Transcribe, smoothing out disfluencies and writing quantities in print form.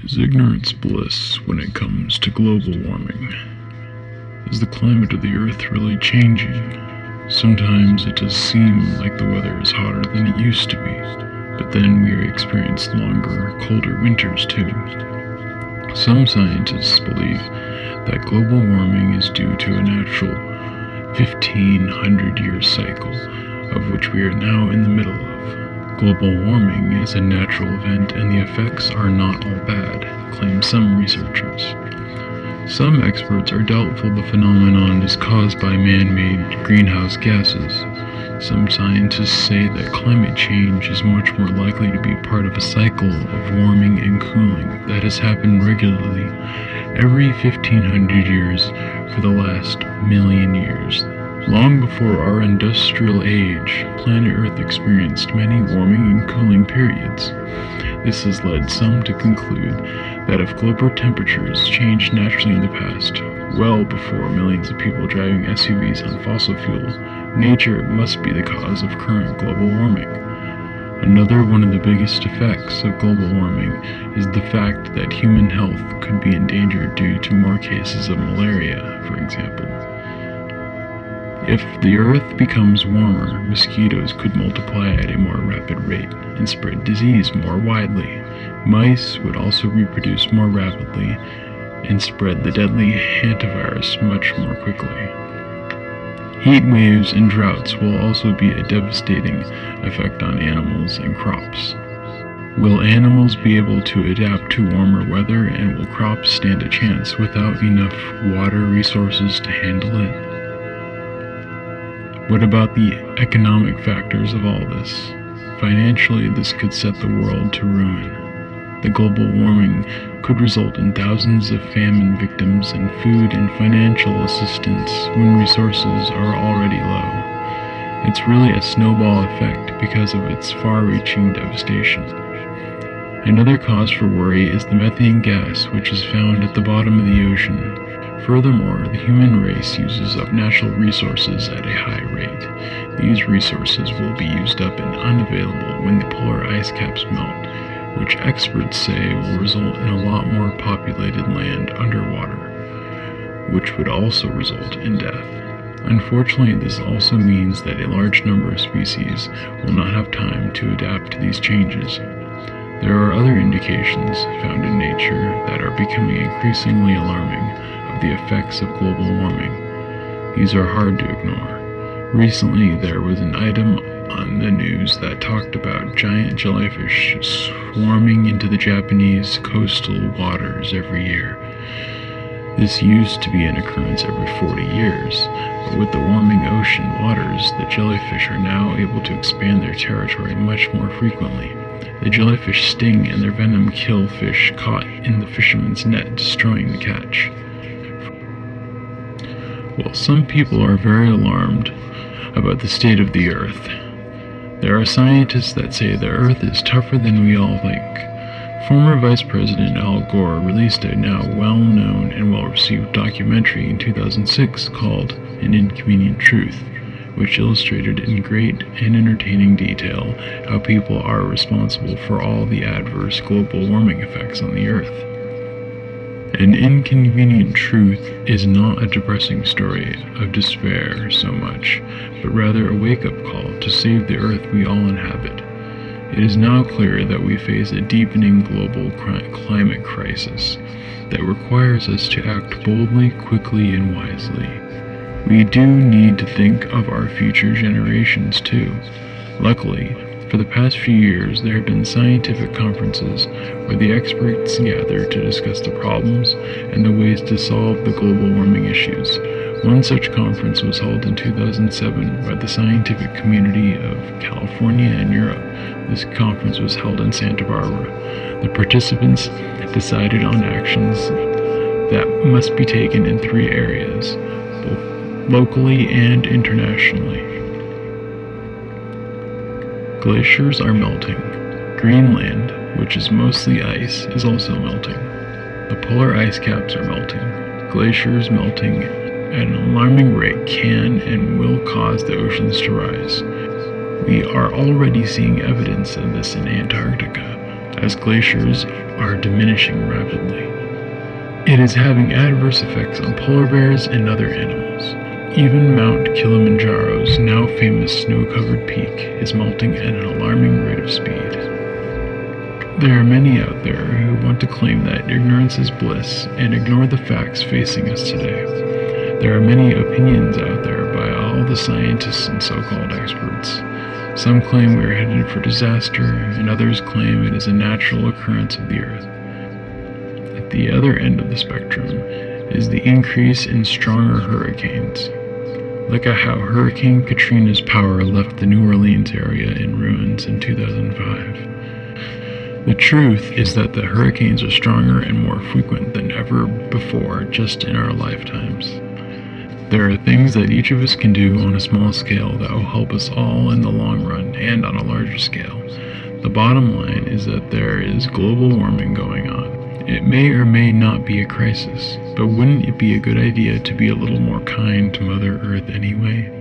Is ignorance bliss when it comes to global warming? Is the climate of the Earth really changing? Sometimes it does seem like the weather is hotter than it used to be, but then we experience longer, colder winters too. Some scientists believe that global warming is due to a natural 1,500-year cycle, of which we are now in the middle of. Global warming is a natural event and the effects are not all bad, claim some researchers. Some experts are doubtful the phenomenon is caused by man-made greenhouse gases. Some scientists say that climate change is much more likely to be part of a cycle of warming and cooling that has happened regularly every 1,500 years for the last million years. Long before our industrial age, planet Earth experienced many warming and cooling periods. This has led some to conclude that if global temperatures changed naturally in the past, well before millions of people driving SUVs on fossil fuel, nature must be the cause of current global warming. Another one of the biggest effects of global warming is the fact that human health could be endangered due to more cases of malaria, for example. If the Earth becomes warmer, mosquitoes could multiply at a more rapid rate and spread disease more widely. Mice would also reproduce more rapidly and spread the deadly hantavirus much more quickly. Heat waves and droughts will also be a devastating effect on animals and crops. Will animals be able to adapt to warmer weather, and will crops stand a chance without enough water resources to handle it? What about the economic factors of all this? Financially, this could set the world to ruin. The global warming could result in thousands of famine victims and food and financial assistance when resources are already low. It's really a snowball effect because of its far-reaching devastation. Another cause for worry is the methane gas, which is found at the bottom of the ocean. Furthermore, the human race uses up natural resources at a high rate. These resources will be used up and unavailable when the polar ice caps melt, which experts say will result in a lot more populated land underwater, which would also result in death. Unfortunately, this also means that a large number of species will not have time to adapt to these changes. There are other indications found in nature that are becoming increasingly alarming of the effects of global warming. These are hard to ignore. Recently, there was an item on the news that talked about giant jellyfish swarming into the Japanese coastal waters every year. This used to be an occurrence every 40 years, but with the warming ocean waters, the jellyfish are now able to expand their territory much more frequently. The jellyfish sting and their venom kill fish caught in the fisherman's net, destroying the catch. Well, some people are very alarmed about the state of the Earth. There are scientists that say the Earth is tougher than we all think. Former Vice President Al Gore released a now well-known and well-received documentary in 2006 called An Inconvenient Truth, which illustrated in great and entertaining detail how people are responsible for all the adverse global warming effects on the Earth. An Inconvenient Truth is not a depressing story of despair so much, but rather a wake-up call to save the Earth we all inhabit. It is now clear that we face a deepening global climate crisis that requires us to act boldly, quickly, and wisely. We do need to think of our future generations too. Luckily, for the past few years, there have been scientific conferences where the experts gather to discuss the problems and the ways to solve the global warming issues. One such conference was held in 2007 by the scientific community of California and Europe. This conference was held in Santa Barbara. The participants decided on actions that must be taken in 3 areas, both locally and internationally. Glaciers are melting. Greenland, which is mostly ice, is also melting. The polar ice caps are melting. Glaciers melting at an alarming rate can and will cause the oceans to rise. We are already seeing evidence of this in Antarctica. as glaciers are diminishing rapidly. It is having adverse effects on polar bears and other animals. Even Mount Kilimanjaro's now famous snow-covered peak is melting at an alarming rate of speed. There are many out there who want to claim that ignorance is bliss and ignore the facts facing us today. There are many opinions out there by all the scientists and so-called experts. Some claim we are headed for disaster, and others claim it is a natural occurrence of the Earth. At the other end of the spectrum is the increase in stronger hurricanes. Look at how Hurricane Katrina's power left the New Orleans area in ruins in 2005. The truth is that the hurricanes are stronger and more frequent than ever before just in our lifetimes. There are things that each of us can do on a small scale that will help us all in the long run and on a larger scale. The bottom line is that there is global warming going on. It may or may not be a crisis, but wouldn't it be a good idea to be a little more kind to Mother Earth anyway?